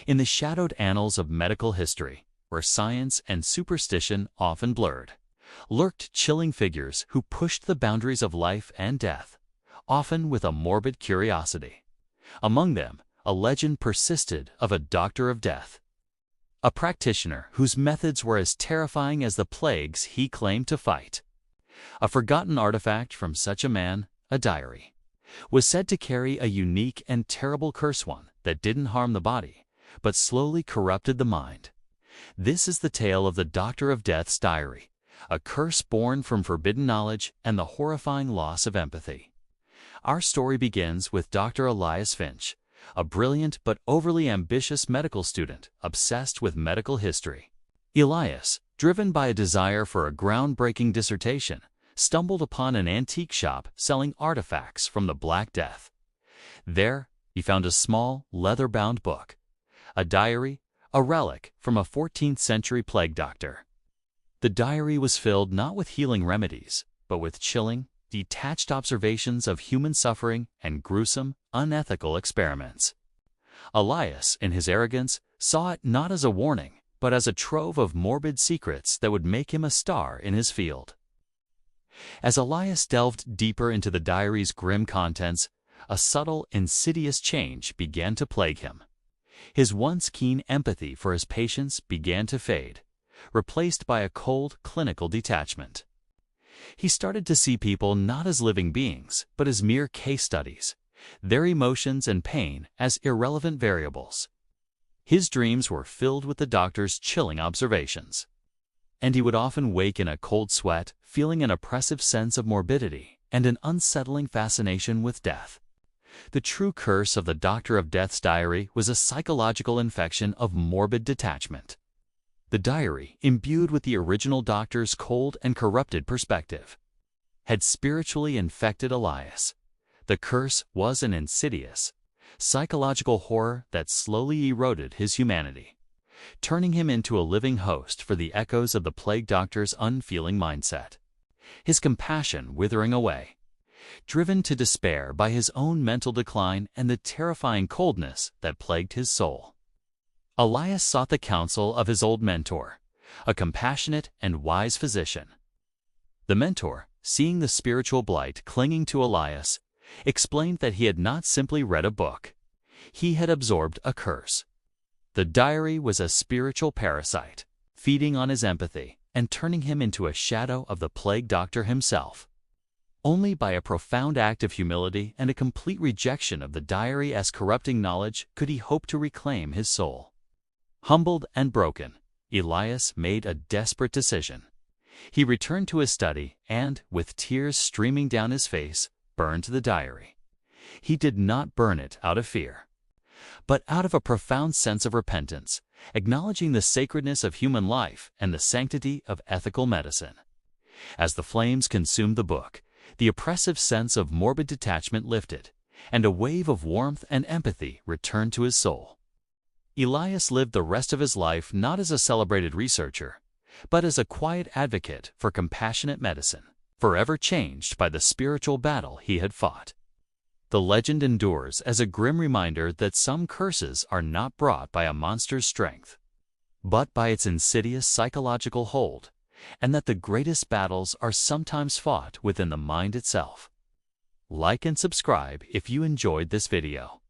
in the shadowed annals of medical history, where science and superstition often blurred, lurked chilling figures who pushed the boundaries of life and death, often with a morbid curiosity. Among them, a legend persisted of a doctor of death, a practitioner whose methods were as terrifying as the plagues he claimed to fight. A forgotten artifact from such a man, a diary, was said to carry a unique and terrible curse, one that didn't harm the body, but slowly corrupted the mind. This is the tale of the Doctor of Death's diary, a curse born from forbidden knowledge and the horrifying loss of empathy. Our story begins with Dr. Elias Finch, a brilliant but overly ambitious medical student obsessed with medical history. Elias, driven by a desire for a groundbreaking dissertation, stumbled upon an antique shop selling artifacts from the Black Death. There, he found a small, leather-bound book, a diary, a relic from a 14th-century plague doctor. The diary was filled not with healing remedies, but with chilling, detached observations of human suffering and gruesome, unethical experiments. Elias, in his arrogance, saw it not as a warning, but as a trove of morbid secrets that would make him a star in his field. As Elias delved deeper into the diary's grim contents, a subtle, insidious change began to plague him. His once keen empathy for his patients began to fade, replaced by a cold, clinical detachment. He started to see people not as living beings, but as mere case studies, their emotions and pain as irrelevant variables. His dreams were filled with the doctor's chilling observations, and he would often wake in a cold sweat, feeling an oppressive sense of morbidity and an unsettling fascination with death. The true curse of the Doctor of Death's diary was a psychological infection of morbid detachment. The diary, imbued with the original doctor's cold and corrupted perspective, had spiritually infected Elias. The curse was an insidious, psychological horror that slowly eroded his humanity, turning him into a living host for the echoes of the plague doctor's unfeeling mindset, his compassion withering away. Driven to despair by his own mental decline and the terrifying coldness that plagued his soul, Elias sought the counsel of his old mentor, a compassionate and wise physician. The mentor, seeing the spiritual blight clinging to Elias, explained that he had not simply read a book. He had absorbed a curse. The diary was a spiritual parasite, feeding on his empathy and turning him into a shadow of the plague doctor himself. Only by a profound act of humility and a complete rejection of the diary as corrupting knowledge could he hope to reclaim his soul. Humbled and broken, Elias made a desperate decision. He returned to his study and, with tears streaming down his face, burned the diary. He did not burn it out of fear, but out of a profound sense of repentance, acknowledging the sacredness of human life and the sanctity of ethical medicine. As the flames consumed the book, the oppressive sense of morbid detachment lifted, and a wave of warmth and empathy returned to his soul. Elias lived the rest of his life not as a celebrated researcher, but as a quiet advocate for compassionate medicine, forever changed by the spiritual battle he had fought. The legend endures as a grim reminder that some curses are not brought by a monster's strength, but by its insidious psychological hold, and that the greatest battles are sometimes fought within the mind itself. Like and subscribe if you enjoyed this video.